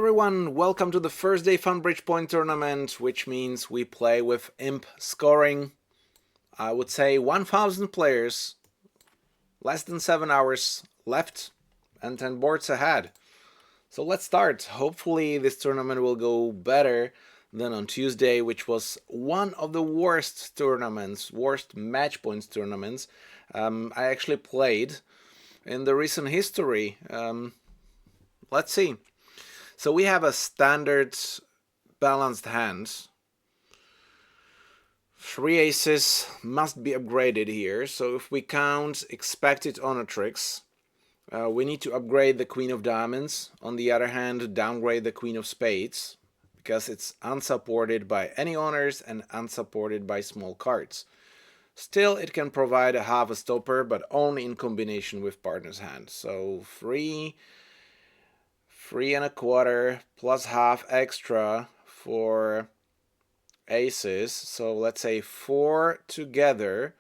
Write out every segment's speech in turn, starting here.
everyone, welcome to the first day Funbridge Point tournament, which means we play with IMP scoring. I would say 1000 players, less than 7 hours left, and 10 boards ahead. So let's start. Hopefully this tournament will go better than on Tuesday, which was one of the worst match points tournaments I actually played in the recent history. Let's see. So we have a standard balanced hand. 3 aces must be upgraded here. So if we count expected honor tricks, we need to upgrade the Queen of Diamonds. On the other hand, downgrade the Queen of Spades, because it's unsupported by any honors and unsupported by small cards. Still, it can provide a half a stopper, but only in combination with partner's hand. So 3 1/4 plus half extra for aces. So let's say 4 together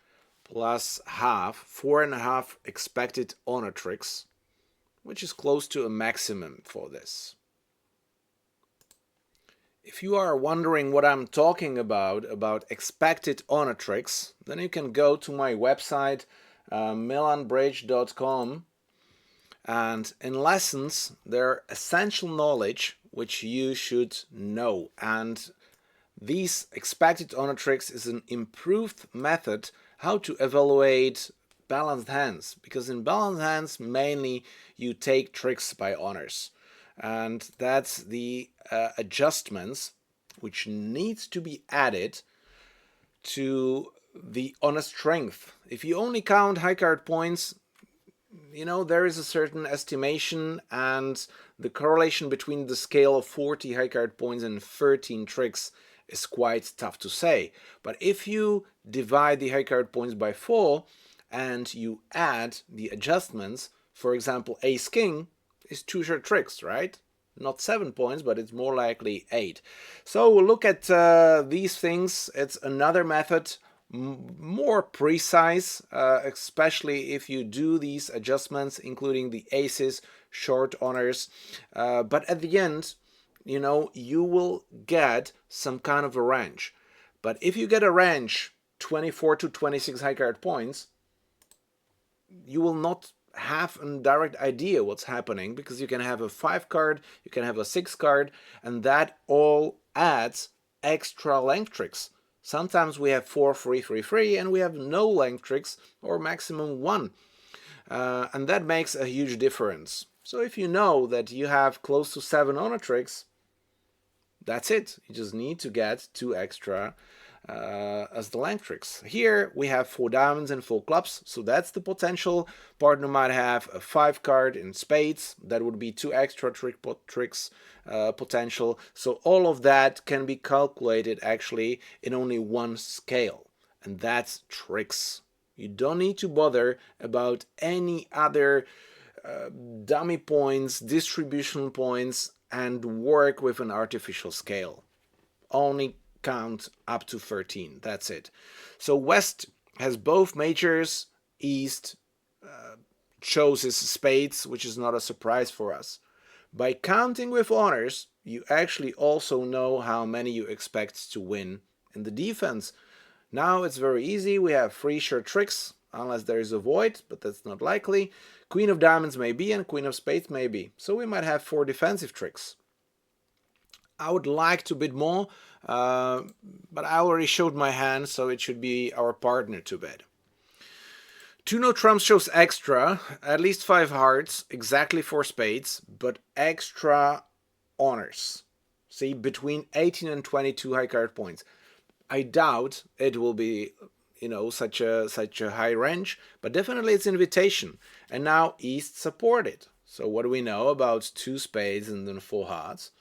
plus half, 4.5 expected honor tricks, which is close to a maximum for this. If you are wondering what I'm talking about expected honor tricks, then you can go to my website, milanbridge.com. And in lessons, there are essential knowledge which you should know. And these expected honor tricks is an improved method how to evaluate balanced hands. Because in balanced hands, mainly you take tricks by honors. And that's the adjustments which needs to be added to the honor strength. If you only count high card points, there is a certain estimation, and the correlation between the scale of 40 high card points and 13 tricks is quite tough to say. But if you divide the high card points by 4 and you add the adjustments, for example, ace king is 2 short tricks, right? Not 7 points, but it's more likely 8. So we'll look at these things. It's another method, more precise, especially if you do these adjustments, including the aces, short honors. But at the end, you will get some kind of a range. But if you get a range 24 to 26 high card points, you will not have a direct idea what's happening, because you can have a 5 card, you can have a 6 card, and that all adds extra length tricks. Sometimes we have 4 3 3 3 and we have no length tricks, or maximum 1, and that makes a huge difference. So if you know that you have close to 7 honor tricks, that's it. You just need to get 2 extra as the length tricks. Here we have 4 diamonds and 4 clubs, so that's the potential. Partner might have a 5 card in spades, that would be 2 extra tricks potential. So all of that can be calculated actually in only one scale, and that's tricks. You don't need to bother about any other dummy points, distribution points, and work with an artificial scale. Only count up to 13. That's it. So West has both majors. East chooses spades, which is not a surprise for us. By counting with honors, you actually also know how many you expect to win in the defense. Now it's very easy. We have 3 short tricks, unless there is a void, but that's not likely. Queen of Diamonds maybe, and Queen of Spades maybe. So we might have 4 defensive tricks. I would like to bid more, but I already showed my hand, so it should be our partner to bid. 2 no trumps shows extra, at least 5 hearts, exactly 4 spades, but extra honors. See, between 18 and 22 high card points. I doubt it will be, such a high range, but definitely it's invitation. And now East supported. So what do we know about 2 spades and then 4 hearts?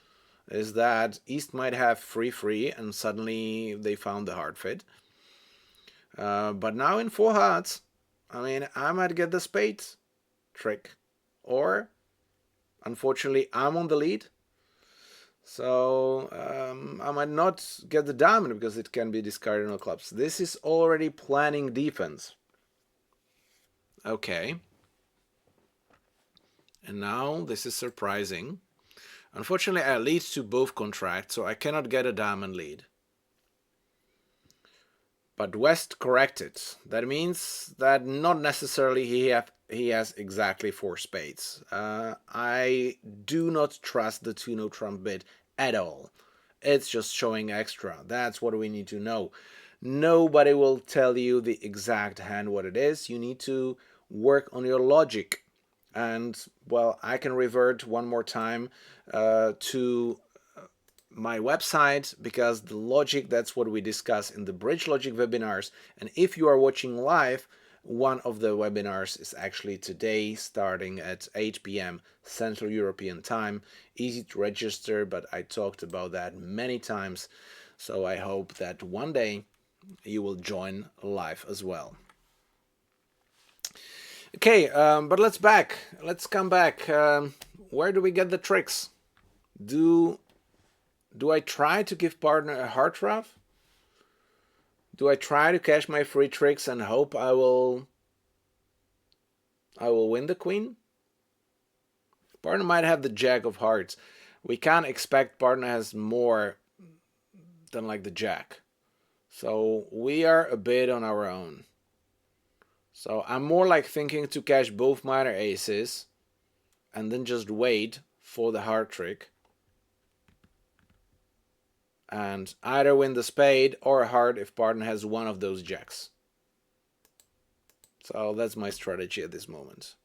Is that East might have 3 and suddenly they found the hard fit. But now in 4 hearts, I might get the spades trick. Or, unfortunately, I'm on the lead. So I might not get the diamond because it can be discarded on clubs. This is already planning defense. Okay. And now this is surprising. Unfortunately, I lead to both contracts, so I cannot get a diamond lead. But West corrected. That means that not necessarily he has exactly 4 spades. I do not trust the 2-no trump bid at all. It's just showing extra. That's what we need to know. Nobody will tell you the exact hand what it is. You need to work on your logic. And, well, I can revert one more time to my website, because the logic, that's what we discuss in the bridge logic webinars. And if you are watching live, one of the webinars is actually today, starting at 8 p.m. Central European time. Easy to register, but I talked about that many times, so I hope that one day you will join live as well. Okay, but let's come back. Where do we get the tricks? Do I try to give partner a heart trap? Do I try to cash my free tricks and hope I will win the queen? Partner might have the jack of hearts. We can't expect partner has more than like the jack. So we are a bit on our own. So I'm more like thinking to cash both minor aces and then just wait for the heart trick. And either win the spade or a heart if partner has one of those jacks. So that's my strategy at this moment.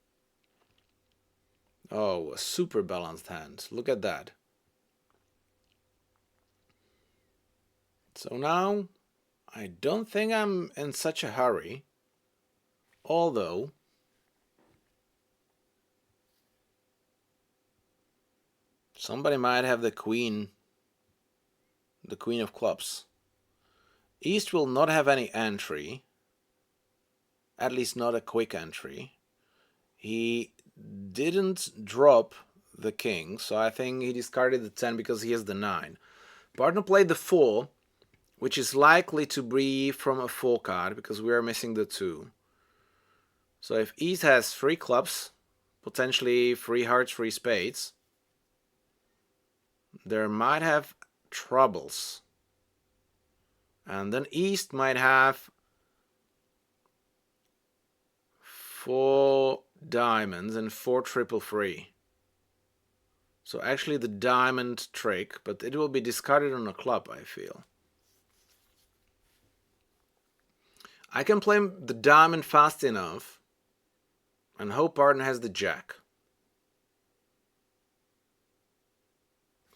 Oh, a super balanced hand. Look at that. So now, I don't think I'm in such a hurry. Although, somebody might have the queen of clubs. East will not have any entry. At least not a quick entry. He didn't drop the king, so I think he discarded the 10 because he has the 9. Partner played the 4, which is likely to be from a 4 card because we are missing the 2. So if East has 3 clubs, potentially 3 hearts, 3 spades, there might have troubles. And then East might have 4 diamonds and 4 triple free. So actually the diamond trick, but it will be discarded on a club, I feel. I can play the diamond fast enough and hope partner has the jack.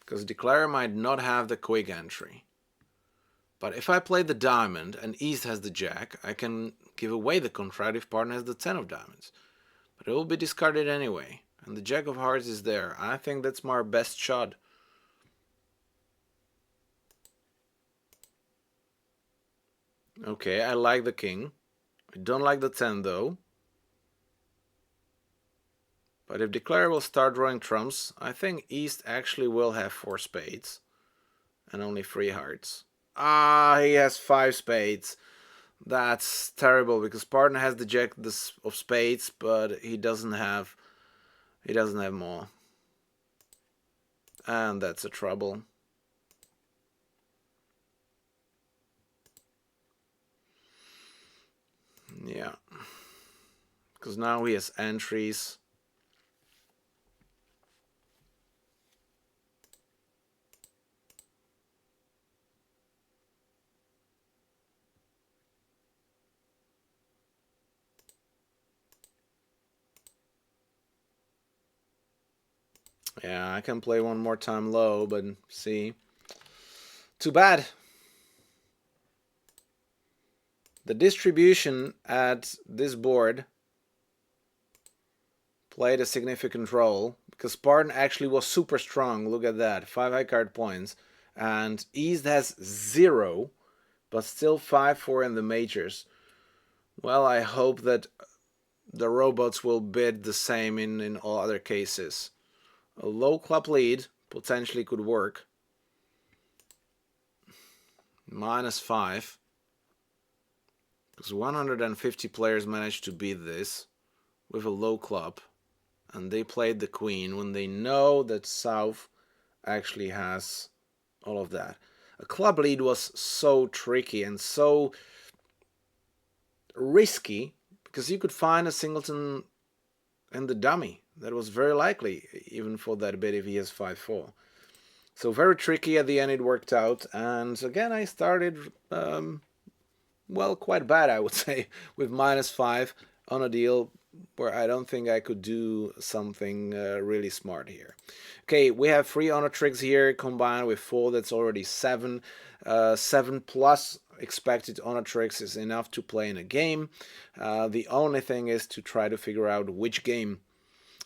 Because declarer might not have the quick entry. But if I play the diamond and East has the jack, I can give away the contract if partner has the 10 of diamonds. But it will be discarded anyway. And the jack of hearts is there. I think that's my best shot. Okay, I like the king. I don't like the 10 though. But if declarer will start drawing trumps, I think East actually will have 4 spades. And only 3 hearts. Ah, he has 5 spades. That's terrible because partner has the jack of spades, but he doesn't have more. And that's a trouble. Yeah. Because now he has entries. Yeah, I can play one more time low, but see. Too bad. The distribution at this board played a significant role because partner actually was super strong. Look at that, 5 high card points. And East has 0, but still 5-4 in the majors. Well, I hope that the robots will bid the same in all other cases. A low club lead potentially could work. -5. Because 150 players managed to beat this with a low club. And they played the queen when they know that South actually has all of that. A club lead was so tricky and so risky because you could find a singleton in the dummy. That was very likely, even for that bit if he has 5-4. So very tricky. At the end, it worked out. And again, I started, well, quite bad, I would say, with -5 on a deal where I don't think I could do something really smart here. Okay, we have 3 honor tricks here combined with 4. That's already 7. 7 plus expected honor tricks is enough to play in a game. The only thing is to try to figure out which game.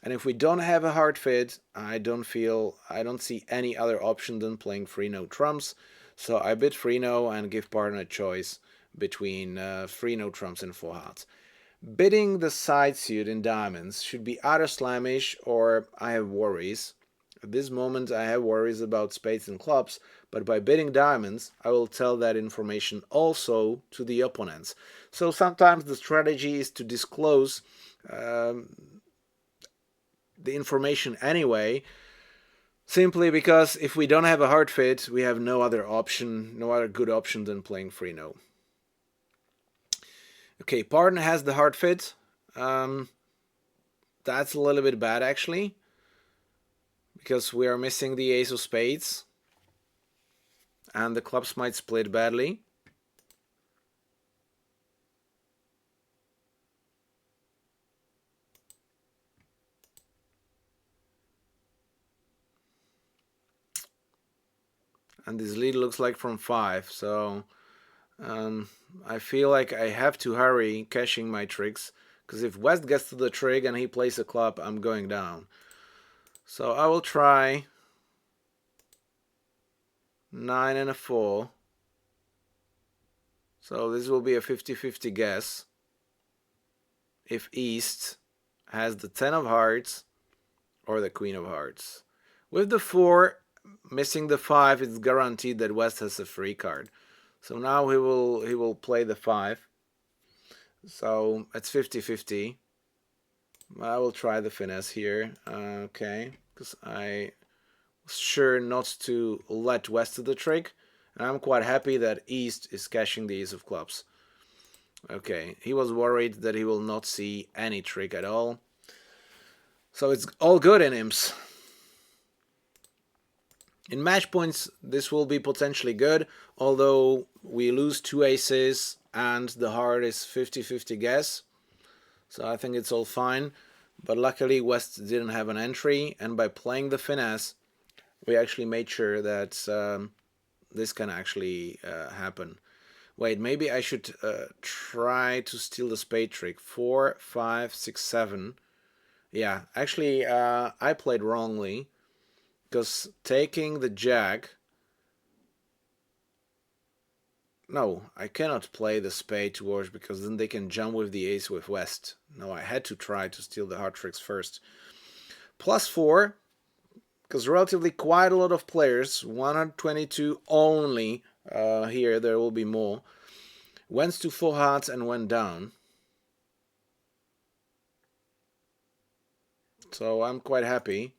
And if we don't have a hard fit, I don't see any other option than playing 3 no trumps. So I bid 3 no and give partner a choice between 3 no trumps and 4 hearts. Bidding the side suit in diamonds should be either slamish or I have worries. At this moment I have worries about spades and clubs, but by bidding diamonds I will tell that information also to the opponents. So sometimes the strategy is to disclose the information anyway, simply because if we don't have a hard fit, we have no other good option than playing 3 no. Okay, partner has the hard fit. That's a little bit bad actually, because we are missing the ace of spades and the clubs might split badly. And this lead looks like from 5, so I feel like I have to hurry cashing my tricks, because if West gets to the trig and he plays a club, I'm going down. So I will try 9 and a 4. So this will be a 50-50 guess. If East has the 10 of hearts or the Queen of hearts. With the 4 missing the 5, it's guaranteed that West has a free card. So now he will play the 5. So it's 50-50. I will try the finesse here. Okay, because I was sure not to let West to the trick. And I'm quite happy that East is cashing the ace of clubs. Okay, he was worried that he will not see any trick at all. So it's all good in imps. In match points, this will be potentially good, although we lose 2 aces and the heart is 50-50 guess. So I think it's all fine. But luckily West didn't have an entry, and by playing the finesse, we actually made sure that this can actually happen. Wait, maybe I should try to steal the spade trick. 4, 5, 6, 7. Yeah, actually I played wrongly, because taking the jack... No, I cannot play the spade to wash, because then they can jump with the ace with West. No, I had to try to steal the hard tricks first. +4, because relatively quite a lot of players, 122 only, here there will be more, went to 4 hearts and went down. So I'm quite happy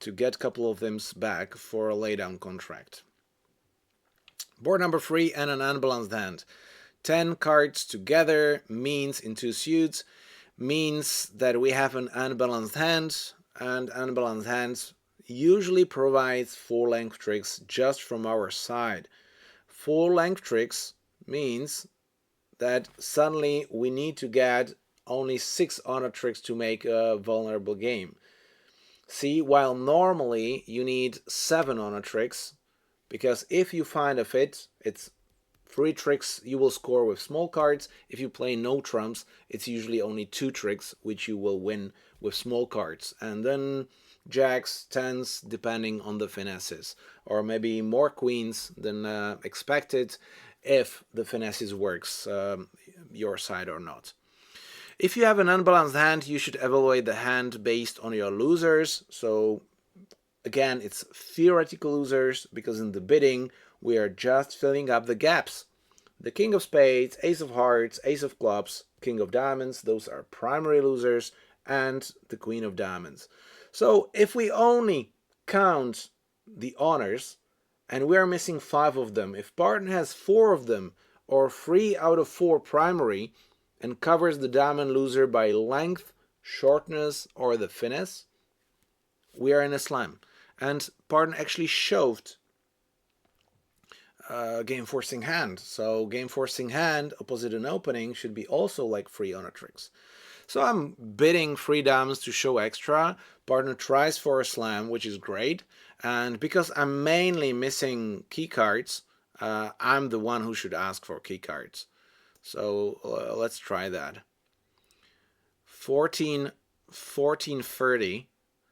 to get a couple of them back for a laydown contract. Board number 3 and an unbalanced hand. 10 cards together means in 2 suits, means that we have an unbalanced hand, and unbalanced hands usually provides 4 length tricks just from our side. 4 length tricks means that suddenly we need to get only 6 honor tricks to make a vulnerable game. See, while normally you need 7 honor tricks, because if you find a fit, it's 3 tricks you will score with small cards. If you play no trumps, it's usually only 2 tricks which you will win with small cards. And then jacks, tens, depending on the finesses. Or maybe more queens than expected if the finesses works your side or not. If you have an unbalanced hand, you should evaluate the hand based on your losers. So again, it's theoretical losers, because in the bidding we are just filling up the gaps. The king of spades, ace of hearts, ace of clubs, king of diamonds, those are primary losers, and the queen of diamonds. So if we only count the honors, and we are missing 5 of them. If partner has 4 of them, or 3 out of 4 primary, and covers the diamond loser by length, shortness, or the finesse, we are in a slam. And partner actually shoved game forcing hand. So game forcing hand opposite an opening should be also like free honor tricks. So I'm bidding 3 diamonds to show extra. Partner tries for a slam, which is great. And because I'm mainly missing key cards, I'm the one who should ask for key cards. So let's try that. 14, 30.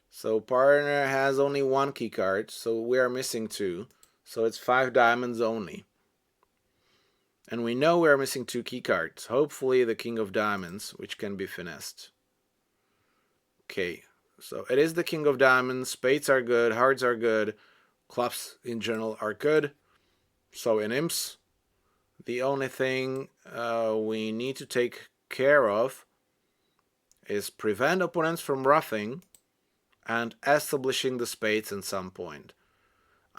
So partner has only 1 key card, so we are missing 2. So it's 5 diamonds only. And we know we are missing 2 key cards. Hopefully the king of diamonds, which can be finessed. Okay, so it is the king of diamonds. Spades are good, hearts are good, clubs in general are good. So in imps, the only thing we need to take care of is prevent opponents from ruffing and establishing the spades at some point.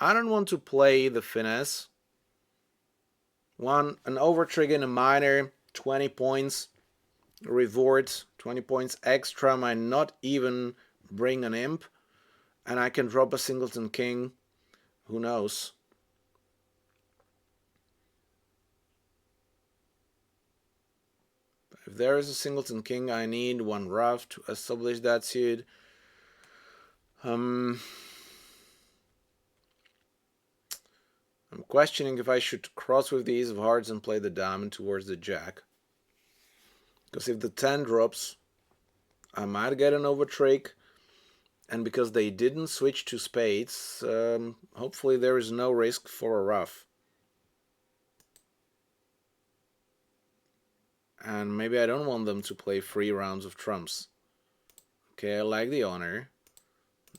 I don't want to play the finesse. An overtrigger in a minor, 20 points. Reward, 20 points extra, might not even bring an imp. And I can drop a singleton king. Who knows? If there is a singleton king, I need 1 ruff to establish that suit. I'm questioning if I should cross with the ace of hearts and play the diamond towards the jack. Because if the 10 drops, I might get an overtrick. And because they didn't switch to spades, hopefully there is no risk for a ruff. And maybe I don't want them to play 3 rounds of trumps. Okay, I like the honor.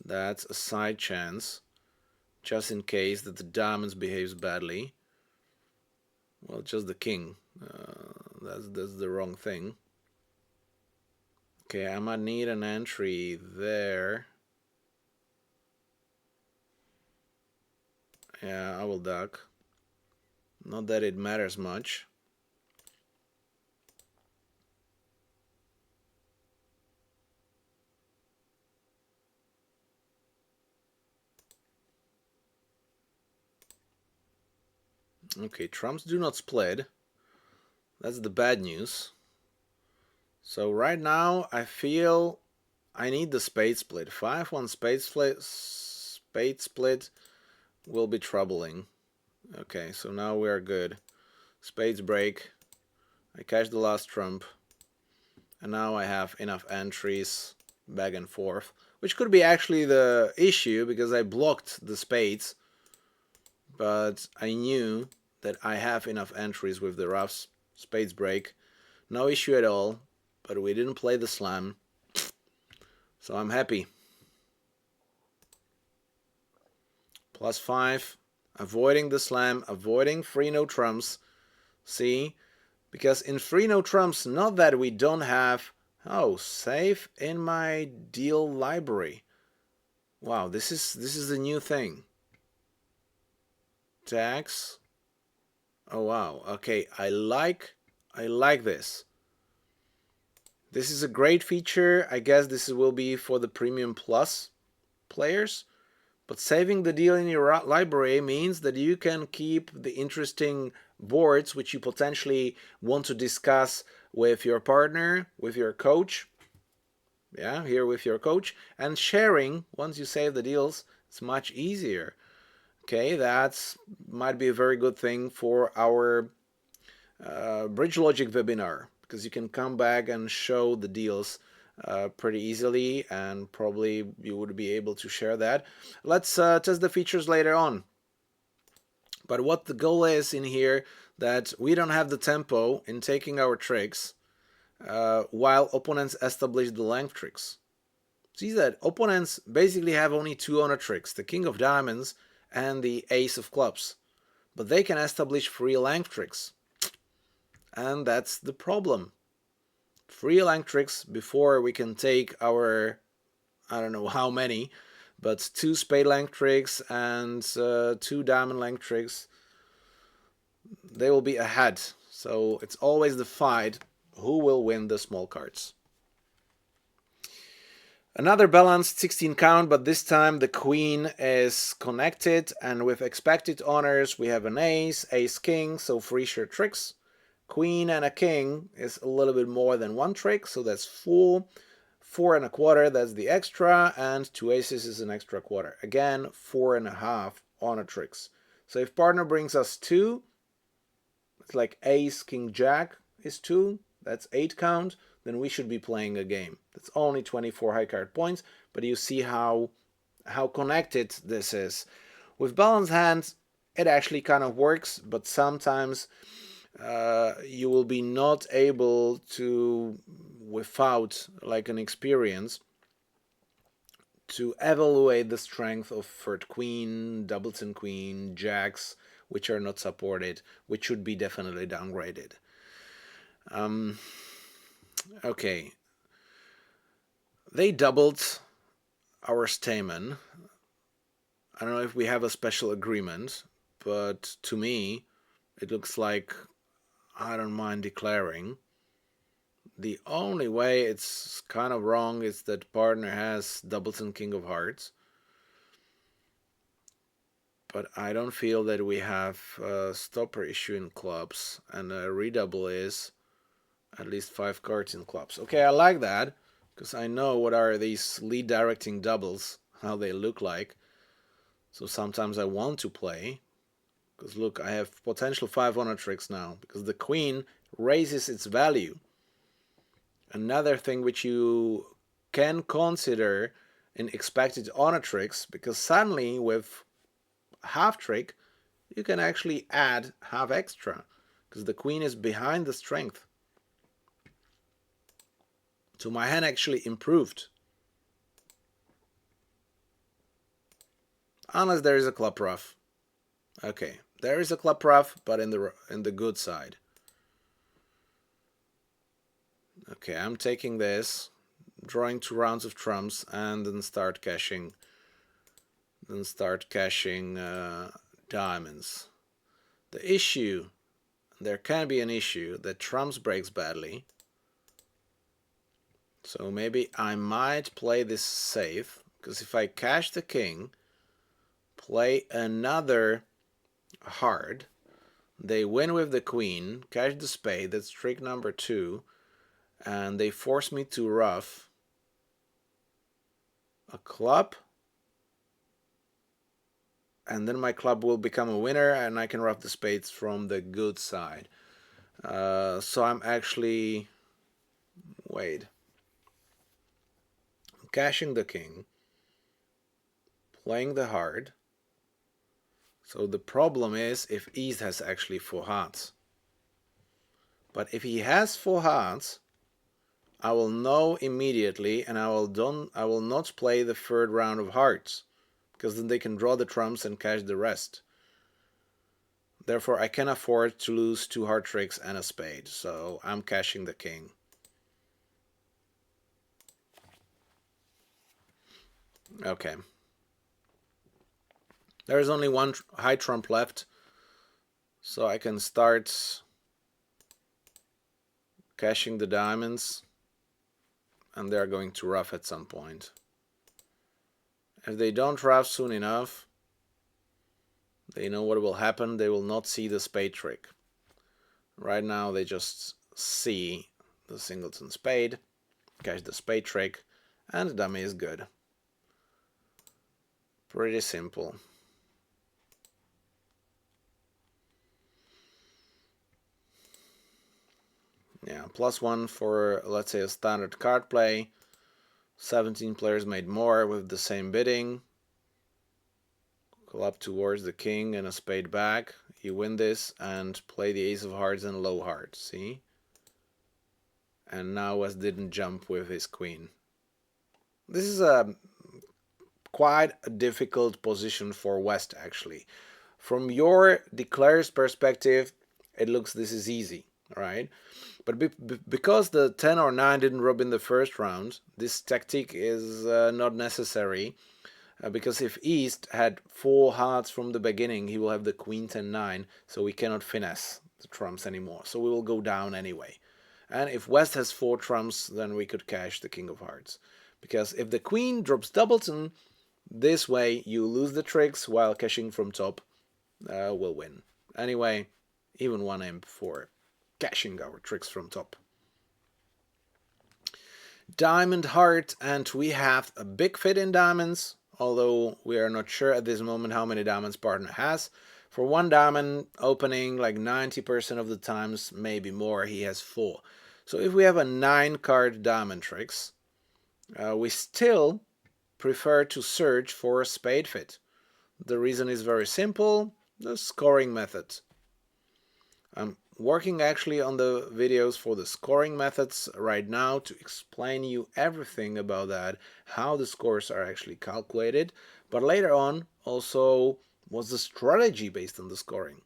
That's a side chance, just in case that the diamonds behaves badly. Well, just the king. That's the wrong thing. Okay, I might need an entry there. Yeah, I will duck. Not that it matters much. Okay, trumps do not split. That's the bad news. So right now I feel I need the spade split. 5-1 spade split will be troubling. Okay, so now we are good. Spades break. I cash the last trump. And now I have enough entries back and forth. Which could be actually the issue because I blocked the spades. But I knew that I have enough entries with the ruffs. Spades break. No issue at all. But we didn't play the slam. So I'm happy. +5. Avoiding the slam. Avoiding free no trumps. See? Because in free no trumps, not that we don't have... Oh, save in my deal library. Wow, this is a new thing. Tags. Oh wow. Okay, I like this. This is a great feature. I guess this will be for the Premium Plus players. But saving the deal in your library means that you can keep the interesting boards which you potentially want to discuss with your partner, with your coach. Yeah, here with your coach. And sharing, once you save the deals, it's much easier. Okay, that might be a very good thing for our Bridge Logic webinar, because you can come back and show the deals pretty easily, and probably you would be able to share that. Let's test the features later on. But what the goal is in here, that we don't have the tempo in taking our tricks while opponents establish the length tricks. See that opponents basically have only 2 honor tricks, the king of diamonds and the ace of clubs. But they can establish 3 length tricks. And that's the problem. 3 length tricks before we can take our, I don't know how many, but 2 spade length tricks and 2 diamond length tricks, they will be ahead. So it's always the fight who will win the small cards. Another balanced 16 count, but this time the queen is connected, and with expected honors we have an ace, ace-king, so 3 sure tricks. Queen and a king is a little bit more than 1 trick, so that's 4. 4 and a quarter, that's the extra, and 2 aces is an extra quarter. Again, 4.5 honor tricks. So if partner brings us 2, it's like ace, king, jack is 2, that's 8 count, then we should be playing a game. That's only 24 high card points, but you see how connected this is. With balanced hands, it actually kind of works, but sometimes you will be not able to, without like an experience, to evaluate the strength of third queen, doubleton queen, jacks, which are not supported, which should be definitely downgraded. Okay. They doubled our stamen. I don't know if we have a special agreement, but to me, it looks like I don't mind declaring. The only way it's kind of wrong is that partner has doubleton king of hearts. But I don't feel that we have a stopper issue in clubs, and a redouble is at least 5 cards in clubs. Okay, I like that, because I know what are these lead directing doubles, how they look like. So sometimes I want to play, because look, I have potential 5 honor tricks now, because the queen raises its value. Another thing which you can consider in expected honor tricks, because suddenly with half trick, you can actually add half extra, because the queen is behind the strength. So my hand actually improved. Unless there is a club rough. Okay, there is a club rough, but in the good side. Okay, I'm taking this, drawing 2 rounds of trumps, and then start cashing. Diamonds. The issue, there can be an issue that trumps breaks badly. So maybe I might play this safe, because if I cash the king, play another hard, they win with the queen, cash the spade, that's trick number 2, and they force me to ruff a club, and then my club will become a winner, and I can ruff the spades from the good side. So I'm actually... wait. I'm cashing the king, playing the hard. So the problem is if East has actually 4 hearts. But if he has 4 hearts, I will know immediately, and I will not play the 3rd round of hearts, because then they can draw the trumps and cash the rest. Therefore, I can afford to lose 2 heart tricks and a spade, so I'm cashing the king. Okay. There is only 1 high trump left, so I can start cashing the diamonds, and they're going to ruff at some point. If they don't ruff soon enough, they know what will happen. They will not see the spade trick. Right now they just see the singleton spade, cash the spade trick, and the dummy is good. Pretty simple. Yeah, +1 for, let's say, a standard card play. 17 players made more with the same bidding. Club towards the king and a spade back. You win this and play the ace of hearts and low hearts, see? And now West didn't jump with his queen. This is quite a difficult position for West, actually. From your declarer's perspective, it looks this is easy, right? But because the 10 or 9 didn't rub in the first round, this tactic is not necessary. because if East had 4 hearts from the beginning, he will have the Queen 10-9, so we cannot finesse the trumps anymore. So we will go down anyway. And if West has 4 trumps, then we could cash the King of Hearts. Because if the Queen drops doubleton, this way you lose the tricks while cashing from top will win. Anyway, even 1 imp for cashing our tricks from top. Diamond heart, and we have a big fit in diamonds, although we are not sure at this moment how many diamonds partner has. For 1 diamond opening, like 90% of the times, maybe more, he has 4. So if we have a 9 card diamond tricks, we still prefer to search for a spade fit. The reason is very simple, the scoring method. I'm working actually on the videos for the scoring methods right now to explain you everything about that, how the scores are actually calculated, but later on also what's the strategy based on the scoring.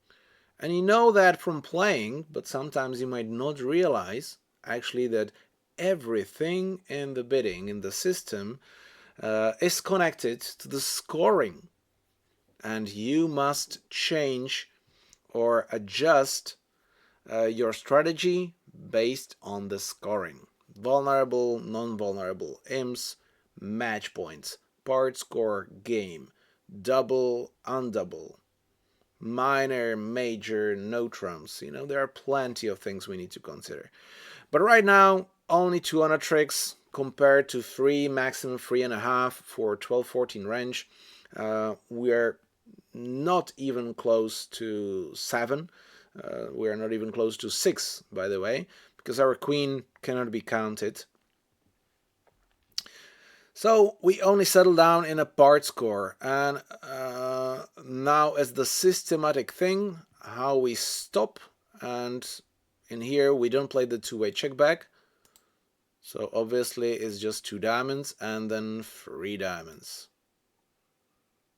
And you know that from playing, but sometimes you might not realize actually that everything in the bidding, in the system, is connected to the scoring. And you must change or adjust your strategy based on the scoring. Vulnerable, non-vulnerable, imps, match points, part score, game, double, undouble, minor, major, no trumps. You know, there are plenty of things we need to consider. But right now, only 200 tricks compared to 3, maximum 3.5 for 12-14 range. We are not even close to 7. We are not even close to 6, by the way, because our queen cannot be counted. So we only settle down in a part score. And now as the systematic thing, how we stop. And in here we don't play the two-way check back. So obviously it's just 2 diamonds and then 3 diamonds.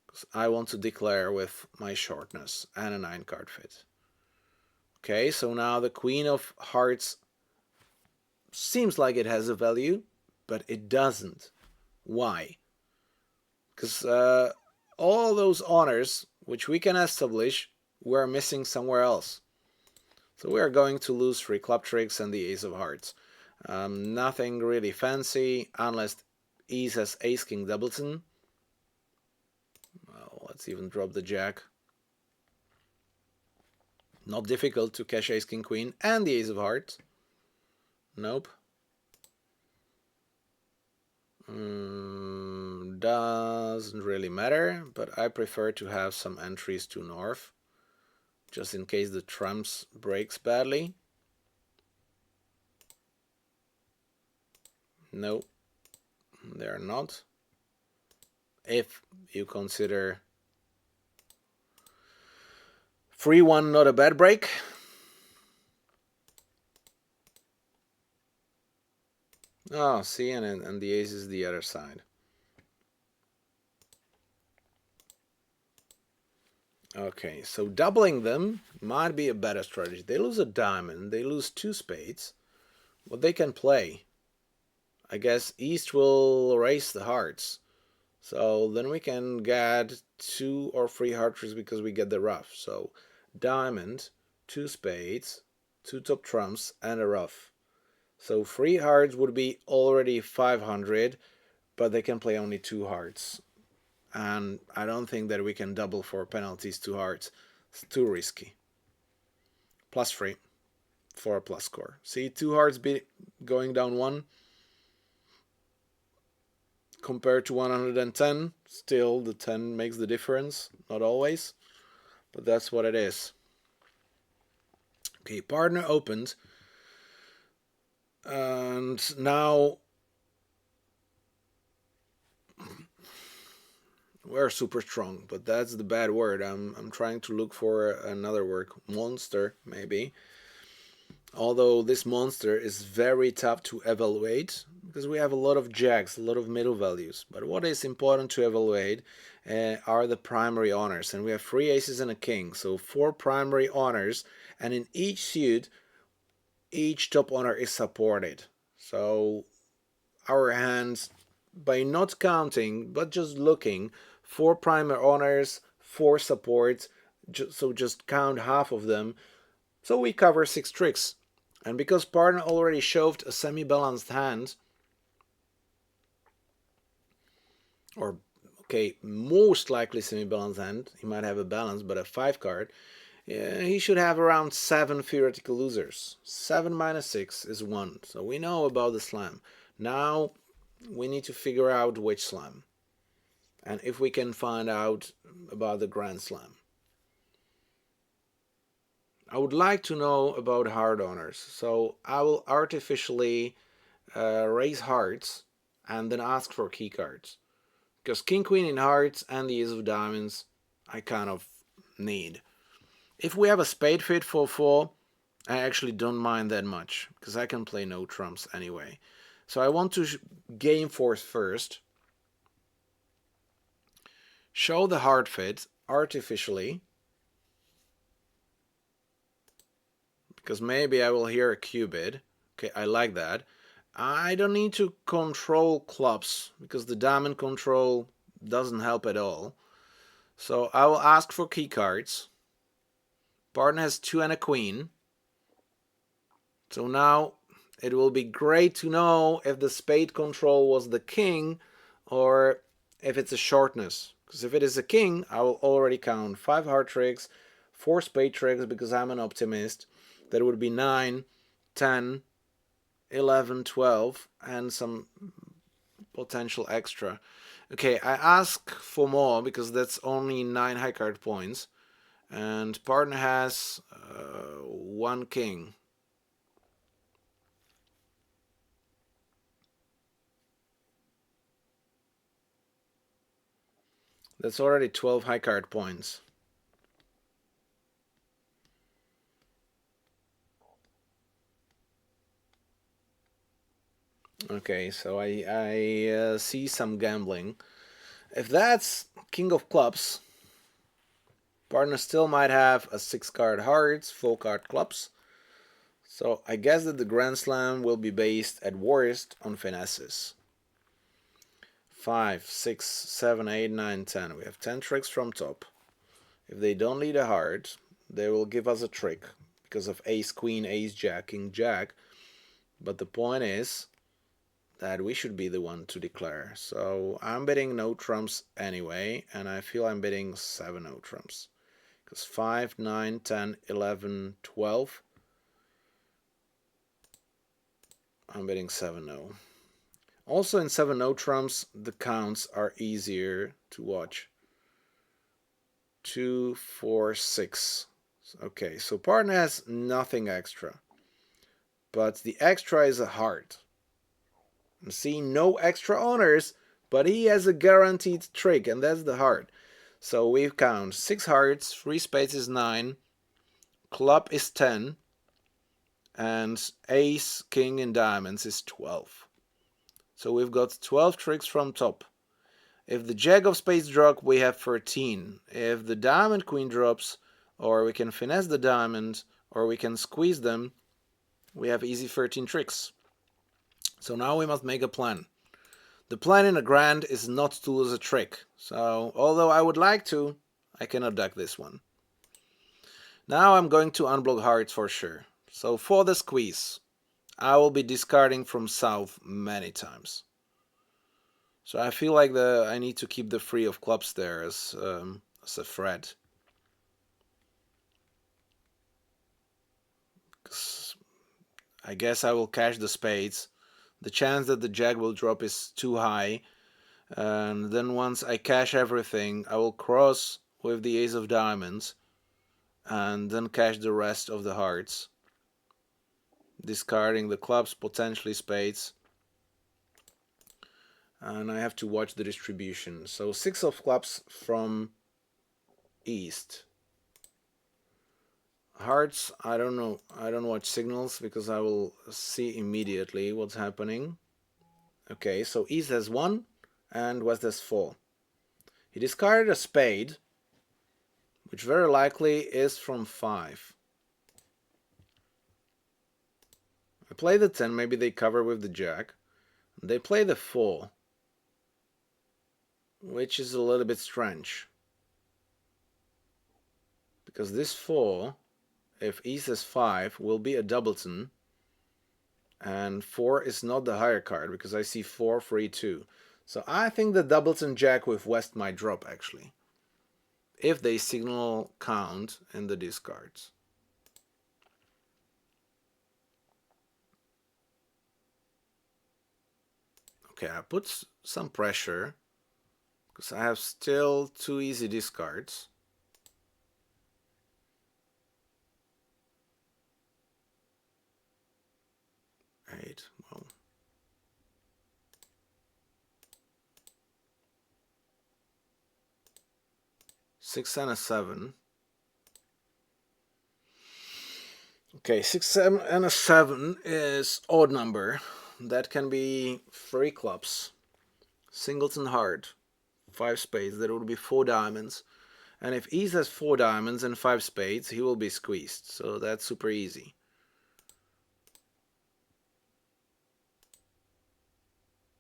Because I want to declare with my shortness and a 9 card fit. Okay, so now the Queen of Hearts seems like it has a value, but it doesn't. Why? Because all those honors which we can establish, we're missing somewhere else. So we are going to lose 3 club tricks and the Ace of Hearts. Nothing really fancy, unless Ace has Ace King doubleton. Well, let's even drop the Jack. Not difficult to cash Ace King Queen and the Ace of Hearts. Nope. Doesn't really matter, but I prefer to have some entries to north, just in case the trumps breaks badly. No, they're not. If you consider 3-1 not a bad break. Oh, see, and the ace is the other side. Okay, so doubling them might be a better strategy. They lose a diamond, they lose 2 spades. What they can play, I guess East will raise the hearts. So then we can get 2 or 3 heart tricks because we get the ruff. So diamond, 2 spades, 2 top trumps, and a ruff. So 3 hearts would be already 500, but they can play only 2 hearts. And I don't think that we can double for penalties 2 hearts. It's too risky. +3 for a plus score. See, 2 hearts be going down 1 compared to 110. Still, the 10 makes the difference. Not always, but that's what it is. Okay, partner opened. And now we're super strong, but that's the bad word. I'm trying to look for another word. Monster, maybe. Although this monster is very tough to evaluate because we have a lot of jacks, a lot of middle values. But what is important to evaluate are the primary honors. And we have 3 aces and a king. So 4 primary honors. And in each suit, each top honor is supported. So our hands by not counting, but just looking, 4 primer honors, 4 supports, so just count half of them. So we cover 6 tricks. And because partner already shoved a semi-balanced hand, or okay, most likely semi-balanced hand, he might have a balance, but a 5 card, he should have around 7 theoretical losers. 7 minus 6 is 1, so we know about the slam. Now we need to figure out which slam, and if we can find out about the grand slam. I would like to know about hard honors, so I will artificially raise hearts and then ask for key cards. Because king queen in hearts and the ace of diamonds I kind of need. If we have a spade fit for 4, I actually don't mind that much, because I can play no trumps anyway. So I want to game force first, show the hard fit artificially, because maybe I will hear a cubit. Okay, I like that. I don't need to control clubs, because the diamond control doesn't help at all. So I will ask for key cards. Partner has 2 and a queen. So now it will be great to know if the spade control was the king or if it's a shortness. Because if it is a king, I will already count 5 heart tricks, 4 spade tricks because I'm an optimist. That would be 9, 10, 11, 12, and some potential extra. Okay, I ask for more because that's only 9 high card points. And partner has 1 king. That's already 12 high card points. Okay, so I see some gambling. If that's king of clubs, partner still might have a 6 card hearts, 4 card clubs. So I guess that the Grand Slam will be based at worst on finesses. 5, 6, 7, 8, 9, 10. We have 10 tricks from top. If they don't lead a heart, they will give us a trick because of ace, queen, ace, jack, king, jack. But the point is that we should be the one to declare. So I'm betting no trumps anyway, and I feel I'm betting 7 no trumps. Because 5, 9, 10, 11, 12. I'm betting 7 no. Also in 7 no trumps, the counts are easier to watch. 2, 4, 6. Okay, so partner has nothing extra. But the extra is a heart. And see, no extra honors, but he has a guaranteed trick, and that's the heart. So we count 6 hearts, 3 spades is 9, club is 10, and ace, king, and diamonds is 12. So we've got 12 tricks from top. If the jack of spades drop, we have 13. If the diamond queen drops, or we can finesse the diamond, or we can squeeze them, we have easy 13 tricks. So now we must make a plan. The plan in a grand is not to lose a trick. So although I would like to, I cannot duck this one. Now I'm going to unblock hearts for sure. So for the squeeze, I will be discarding from south many times. So I feel like I need to keep the 3 of clubs there as a threat. I guess I will cash the spades. The chance that the jack will drop is too high. And then once I cash everything, I will cross with the ace of diamonds and then cash the rest of the hearts, discarding the clubs, potentially spades. And I have to watch the distribution. So 6 of clubs from east. Hearts, I don't know. I don't watch signals because I will see immediately what's happening. Okay, so east has 1 and west has 4. He discarded a spade, which very likely is from 5. I play the 10, maybe they cover with the jack. They play the 4. which is a little bit strange. Because this 4, if e says 5, will be a doubleton. And 4 is not the higher card because I see 4 for e2. So I think the doubleton jack with West might drop actually, if they signal count in the discards. Okay, I put some pressure because I have still 2 easy discards. Eight, well. Six and a 7. Okay, 6, 7, and a 7 is odd number. That can be 3 clubs. Singleton heart, 5 spades, that would be 4 diamonds. And if he has 4 diamonds and 5 spades, he will be squeezed. So that's super easy.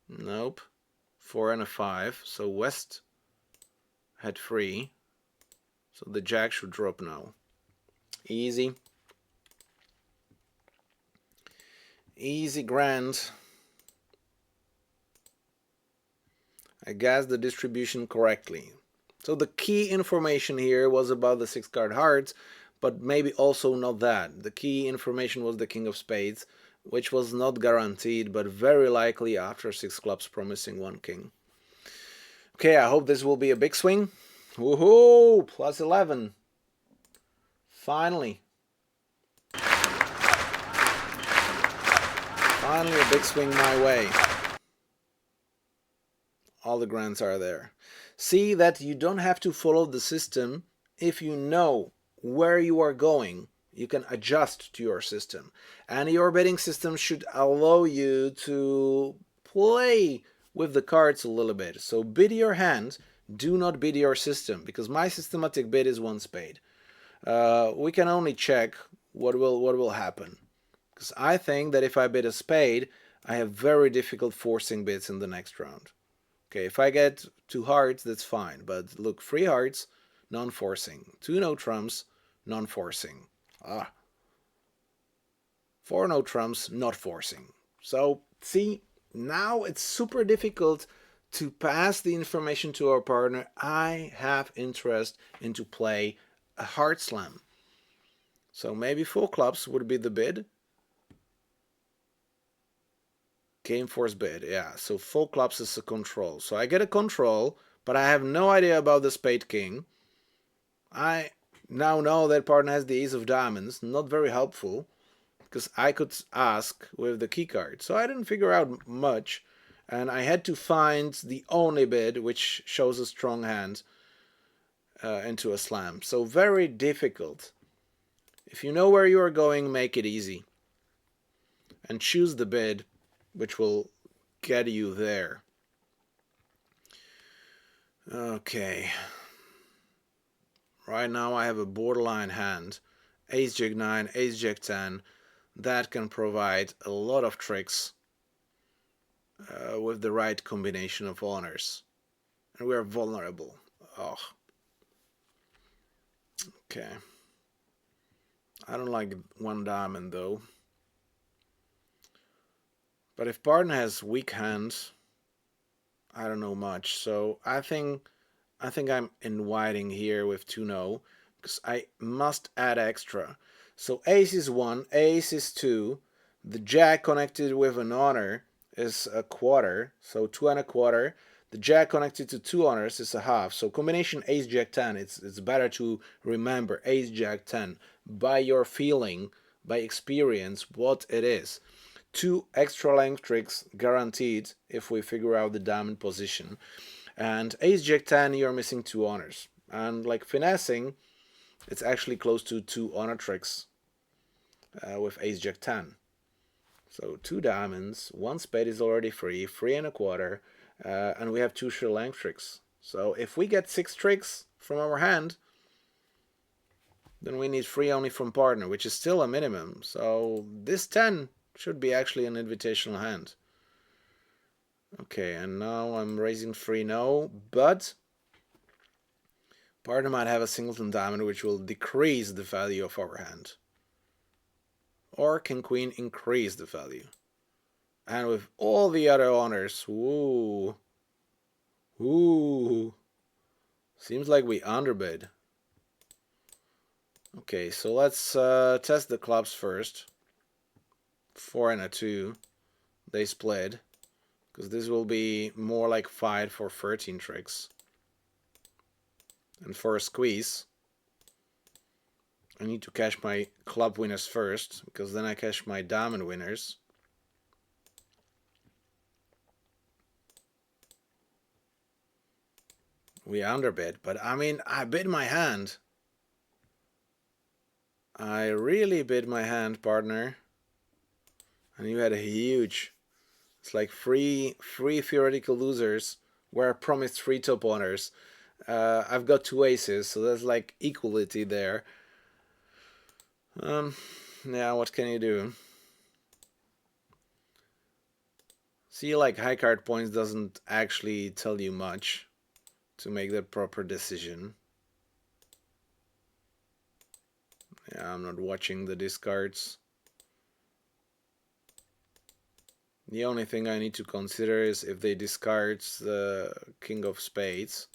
Nope. 4 and a 5. So West had 3. So the jack should drop now. Easy. Easy grand. I guessed the distribution correctly. So the key information here was about the 6 card hearts, but maybe also not that. The key information was the king of spades, which was not guaranteed, but very likely after 6 clubs promising 1 king. Okay, I hope this will be a big swing. Woohoo! Plus 11. Finally. Finally a big swing my way. All the grands are there. See that you don't have to follow the system. If you know where you are going, you can adjust to your system. And your betting system should allow you to play with the cards a little bit. So bid your hand, do not bid your system, because my systematic bid is 1 spade. We can only check what will happen. Because I think that if I bid a spade, I have very difficult forcing bids in the next round. Okay, if I get 2 hearts, that's fine. But look, 3 hearts, non-forcing. 2 no trumps, non-forcing. 4 no trumps, not forcing. So, see, now it's super difficult to pass the information to our partner. I have interest in to play a heart slam. So maybe 4 clubs would be the bid. Game force bid, yeah. So 4 clubs is a control. So I get a control, but I have no idea about the spade king. I now know that partner has the ace of diamonds. Not very helpful, because I could ask with the key card. So I didn't figure out much, and I had to find the only bid which shows a strong hand into a slam. So very difficult. If you know where you are going, make it easy. And choose the bid which will get you there. Okay. Right now I have a borderline hand. Ace Jack 9, Ace Jack 10. That can provide a lot of tricks with the right combination of honors. And we are vulnerable. Oh. Okay. I don't like 1 diamond though. But if partner has weak hands, I don't know much. So I think I'm inviting here with 2 no, because I must add extra. So ace is 1, ace is 2, the jack connected with an honor is a quarter, so 2 and a quarter. The jack connected to 2 honors is a half. So combination ace jack 10, it's better to remember ace jack 10 by your feeling, by experience, what it is. 2 extra length tricks guaranteed if we figure out the diamond position. And ace jack 10, you're missing 2 honors. And like finessing, it's actually close to 2 honor tricks with ace jack 10. So 2 diamonds, 1 spade is already free, 3 and a quarter, and we have 2 sheer length tricks. So if we get 6 tricks from our hand, then we need 3 only from partner, which is still a minimum. So this 10 should be actually an invitational hand. Okay, and now I'm raising 3 no, but partner might have a singleton diamond which will decrease the value of our hand. Or king queen increase the value. And with all the other honors, ooh, seems like we underbid. Okay, so let's test the clubs first. 4 and a 2, they split, because this will be more like fight for 13 tricks. And for a squeeze, I need to cash my club winners first, because then I cash my diamond winners. We underbid, but I mean, I bid my hand. I really bid my hand, partner. And you had a huge... It's like three theoretical losers where I promised 3 top honors. I've got 2 aces, so there's like equality there. Yeah, what can you do? See, like high card points doesn't actually tell you much to make the proper decision. Yeah, I'm not watching the discards. The only thing I need to consider is if they discard the king of spades.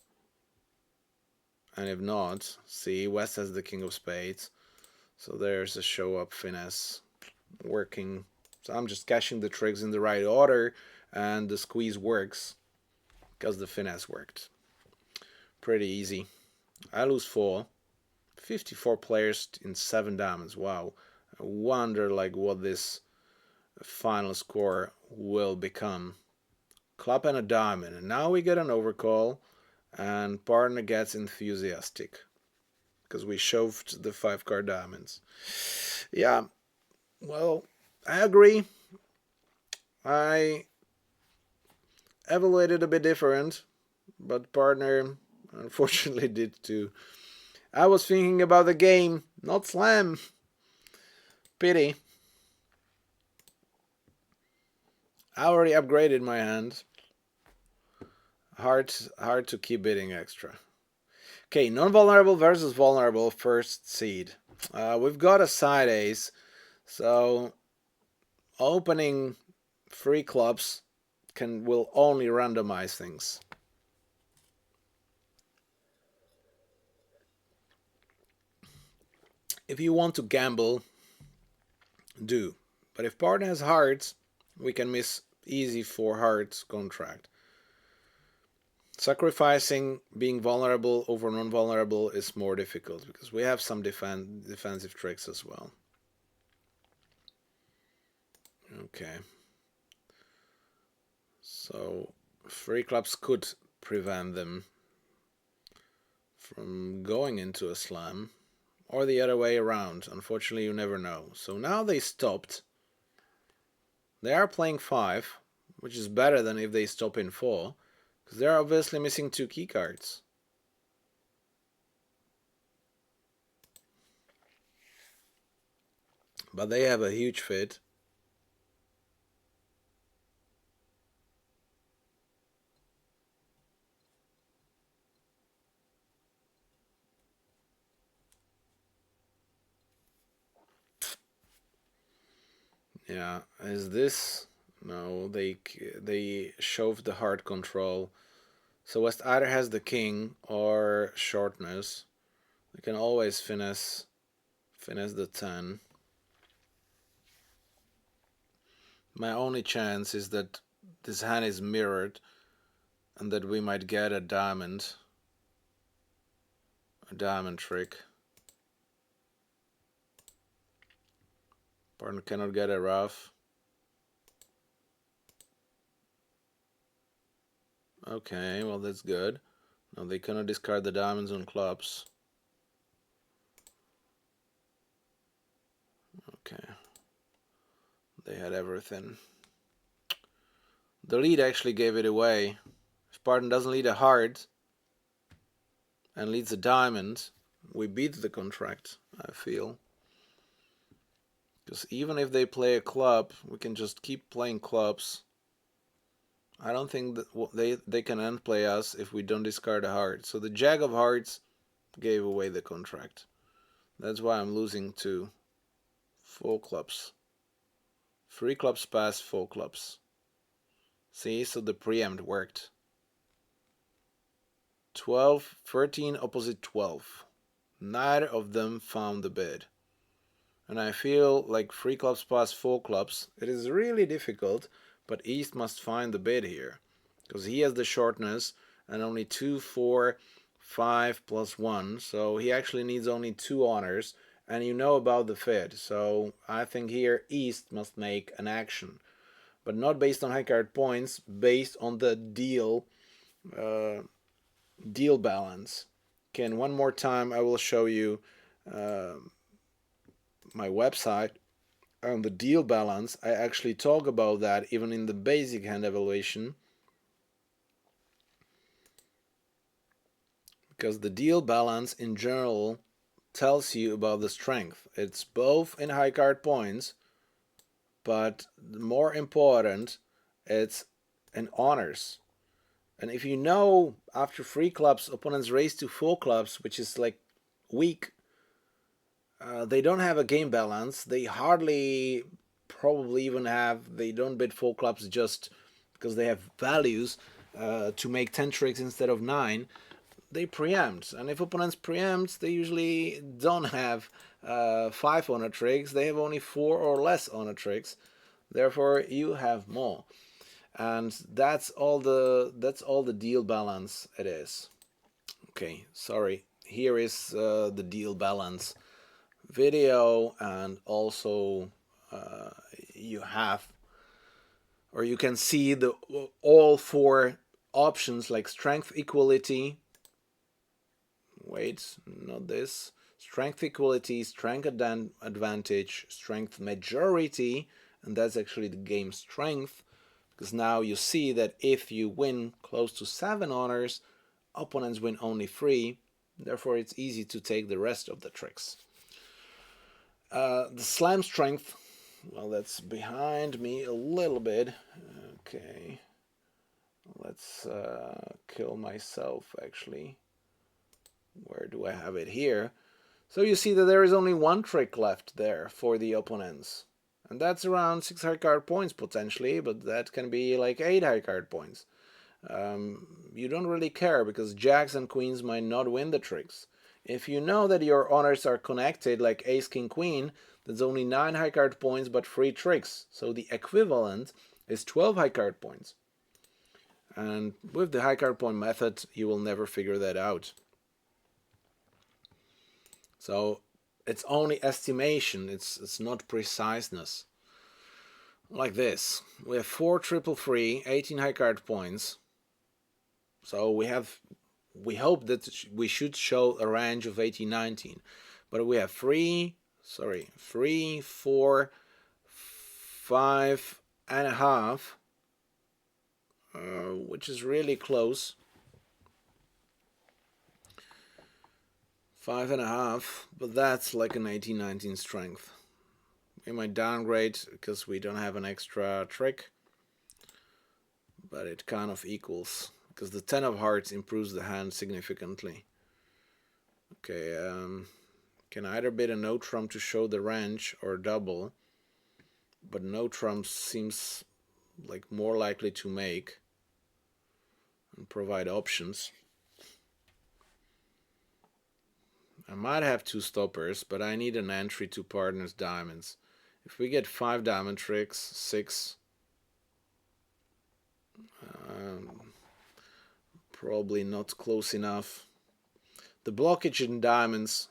And if not, see, West has the king of spades. So there's a show up finesse working. So I'm just cashing the tricks in the right order, and the squeeze works because the finesse worked. Pretty easy. I lose 4. 54 players in 7 diamonds. Wow. I wonder like what this final score will become. Club and a diamond. And now we get an overcall, and partner gets enthusiastic because we shoved the 5 card diamonds. Yeah, well, I agree. I evaluated a bit different, but partner unfortunately did too. I was thinking about the game, not slam. Pity. I already upgraded my hand. Hard to keep bidding extra. Okay, non-vulnerable versus vulnerable first seed. We've got a side ace, so opening 3 clubs will only randomize things. If you want to gamble, do. But if partner has hearts, we can miss easy 4 hearts contract. Sacrificing being vulnerable over non-vulnerable is more difficult because we have some defensive tricks as well. Okay. So 3 clubs could prevent them from going into a slam, or the other way around. Unfortunately, you never know. So now they stopped. They are playing 5, which is better than if they stop in 4, because they're obviously missing 2 key cards. But they have a huge fit. Yeah, is this... No, they shoved the hard control. So West either has the king or shortness. They can always finesse the 10. My only chance is that this hand is mirrored and that we might get a diamond trick. Partner cannot get a rough. Okay, well that's good. Now they cannot discard the diamonds on clubs. Okay. They had everything. The lead actually gave it away. If partner doesn't lead a heart and leads a diamond, we beat the contract, I feel. Because even if they play a club, we can just keep playing clubs I don't think that they can end play us if we don't discard a heart. So the Jack of Hearts gave away the contract. That's why I'm losing to 4 clubs. 3 clubs past 4 clubs. See, so the preempt worked. 12, 13 opposite 12. Neither of them found the bid. And I feel like 3 clubs past 4 clubs, it is really difficult, but East must find the bid here. Because he has the shortness and only 2, 4, 5 plus 1. So he actually needs only 2 honors. And you know about the fit. So I think here East must make an action. But not based on high card points, based on the deal balance. Okay, and one more time I will show you my website on the deal balance. I actually talk about that even in the basic hand evaluation, because the deal balance in general tells you about the strength. It's both in high card points, but more important, it's in honors. And if you know after 3 clubs opponents raise to 4 clubs, which is like weak, they don't have a game balance. They hardly probably even have, they don't bid 4 clubs just because they have values to make 10 tricks instead of 9. They preempt, and if opponents preempt, they usually don't have 5 honor tricks. They have only 4 or less honor tricks. Therefore, you have more, and that's all the deal balance it is. Okay, sorry. Here is the deal balance video, and also you have, or you can see the all 4 options like strength equality. Wait, not this. Strength equality, strength advantage, strength majority, and that's actually the game strength, because now you see that if you win close to 7 honors, opponents win only 3, therefore it's easy to take the rest of the tricks. The slam strength, well, that's behind me a little bit. Okay, let's kill myself actually. Where do I have it here? So you see that there is only 1 trick left there for the opponents. And that's around 6 high card points potentially, but that can be like 8 high card points. You don't really care because jacks and queens might not win the tricks. If you know that your honors are connected like ace, king, queen, there's only 9 high card points but 3 tricks. So the equivalent is 12 high card points. And with the high card point method, you will never figure that out. So it's only estimation, it's not preciseness. Like this, we have 4 triple free, 18 high card points. So we hope that we should show a range of 18, 19. But we have 3, 4, 5 and a half, which is really close. 5 and a half, but that's like an 18, 19 strength. We might downgrade because we don't have an extra trick, but it kind of equals, because the 10 of hearts improves the hand significantly. Okay, can either bid a no trump to show the range or double, but no trump seems like more likely to make and provide options. I might have 2 stoppers, but I need an entry to partners diamonds. If we get 5 diamond tricks, 6, probably not close enough. The blockage in diamonds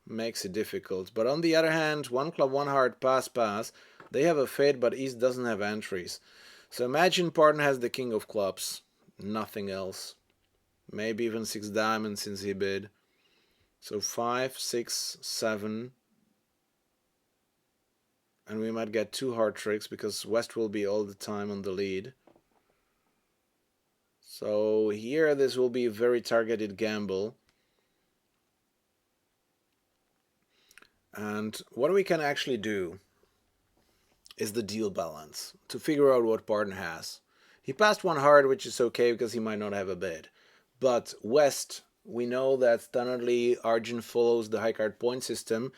makes it difficult, but on the other hand, 1 club, 1 heart, pass, pass. They have a fade, but East doesn't have entries. So imagine partner has the king of clubs, nothing else. Maybe even 6 diamonds since he bid. So 5, 6, 7. And we might get 2 hard tricks because West will be all the time on the lead. So here this will be a very targeted gamble. And what we can actually do is the deal balance to figure out what partner has. He passed one hard, which is okay because he might not have a bid. But West, we know that standardly Argent follows the high card point system.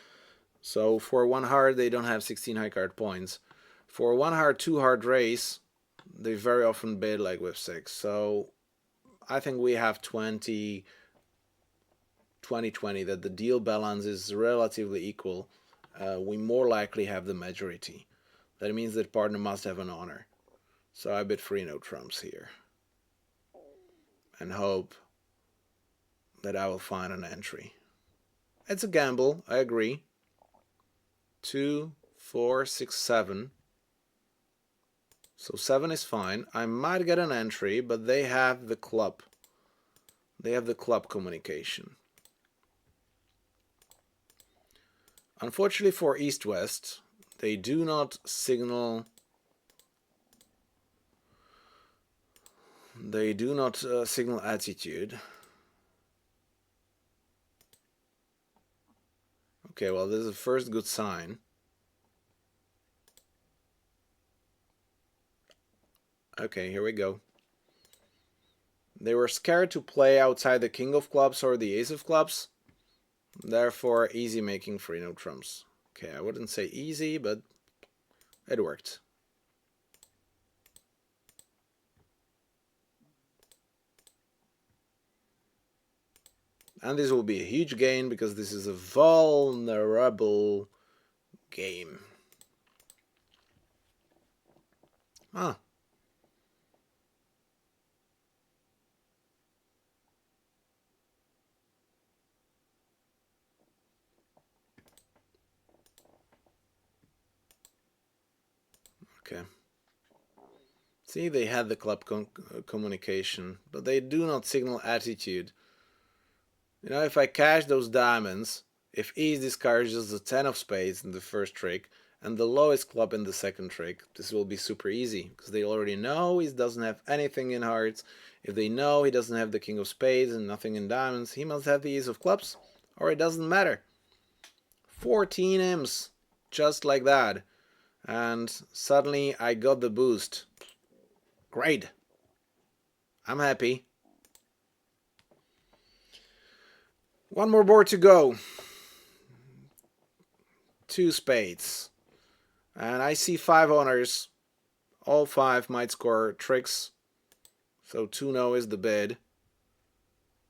So for one hard, they don't have 16 high card points. For one hard, two hard race, they very often bid like with 6. So I think we have 20-20, that the deal balance is relatively equal. We more likely have the majority. That means that partner must have an honor. So I bid 3 no trumps here. And hope that I will find an entry. It's a gamble, I agree. 2, 4, 6, 7. So 7 is fine. I might get an entry, but they have the club. They have the club communication. Unfortunately for East-West, they do not signal. They do not signal attitude. Okay, well, this is the first good sign. Okay, here we go. They were scared to play outside the king of clubs or the ace of clubs. Therefore, easy making 3 no trumps. Okay, I wouldn't say easy, but it worked. And this will be a huge gain because this is a vulnerable game. Ah. Okay. See, they had the club communication, but they do not signal attitude. You know, if I cash those diamonds, if Ace discards the 10 of spades in the first trick and the lowest club in the second trick, this will be super easy because they already know he doesn't have anything in hearts. If they know he doesn't have the king of spades and nothing in diamonds, he must have the ace of clubs, or it doesn't matter. 14 M's, just like that. And suddenly I got the boost. Great. I'm happy. One more board to go. 2 spades. And I see 5 honors. All 5 might score tricks. So 2 no is the bid.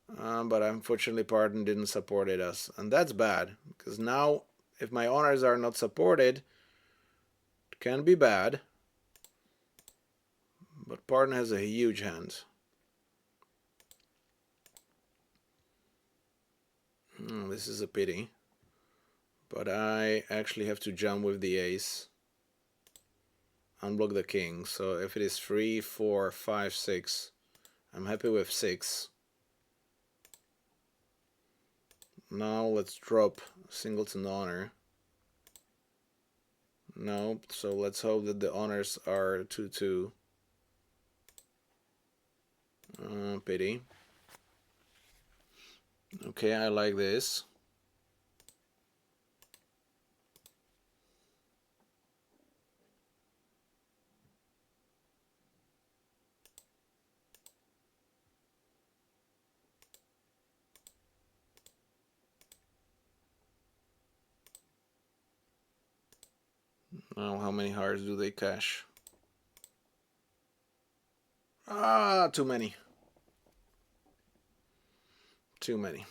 But unfortunately Pardon didn't support us. And that's bad. Because now if my honors are not supported, it can be bad. But Pardon has a huge hand. This is a pity. But I actually have to jump with the ace. Unblock the king. So if it is 3, 4, 5, 6, I'm happy with 6. Now let's drop singleton honor. Nope, so let's hope that the honors are 2-2. Pity. Okay, I like this. Now, how many hearts do they cash? Ah, too many. Too many.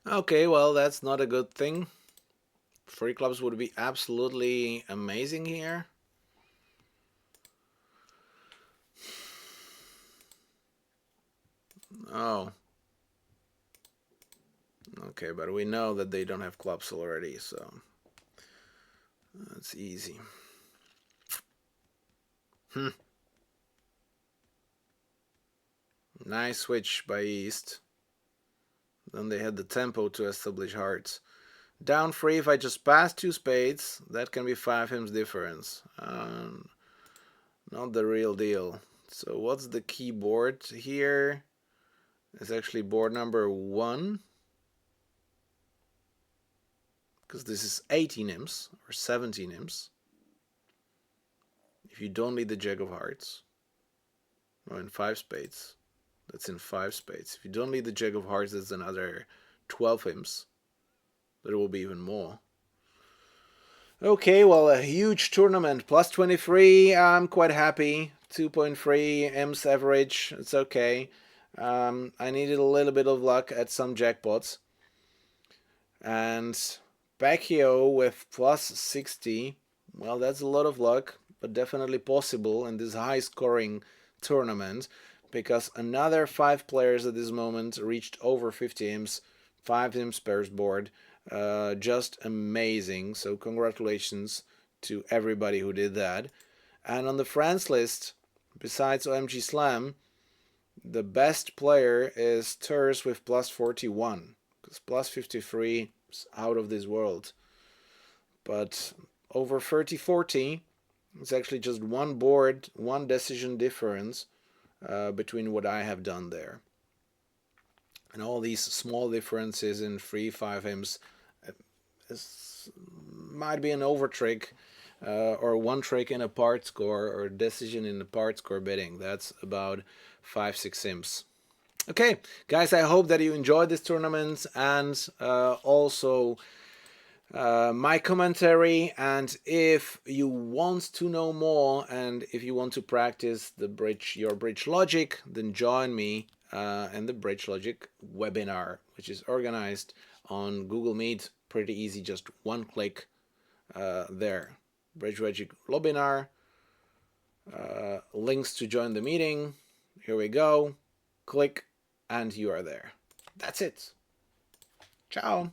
Okay, well, that's not a good thing. 3 clubs would be absolutely amazing here. Oh. Okay, but we know that they don't have clubs already, so that's easy. Nice switch by East. Then they had the tempo to establish hearts. Down 3, if I just pass 2 spades, that can be 5 hymns difference. Not the real deal. So what's the keyboard here? It's actually board number 1. Because this is 18 imps or 17 imps. if you don't lead the Jack of Hearts, or in 5 spades, that's in 5 spades. If you don't lead the Jack of Hearts, that's another 12 imps. There will be even more. Okay, well, a huge tournament, plus 23. I'm quite happy. 2.3 imps average. It's okay. I needed a little bit of luck at some jackpots. And Pacquiao with plus 60. Well, that's a lot of luck, but definitely possible in this high scoring tournament, because another 5 players at this moment reached over 50 imps, 5 imps pairs board. Just amazing. So congratulations to everybody who did that. And on the France list, besides OMG Slam, the best player is Turs with plus 41, because plus 53 is out of this world. But over 30-40, it's actually just one board, one decision difference between what I have done there. And all these small differences in 3-5 imps might be an over trick, or one trick in a part score, or decision in the part score betting. That's about 5-6 imps. Okay, guys, I hope that you enjoyed this tournament, and also my commentary. And if you want to know more, and if you want to practice your bridge logic, then join me in the bridge logic webinar, which is organized on Google Meet. Pretty easy, just one click there. Bridge logic webinar, links to join the meeting. Here we go. Click and you are there. That's it. Ciao.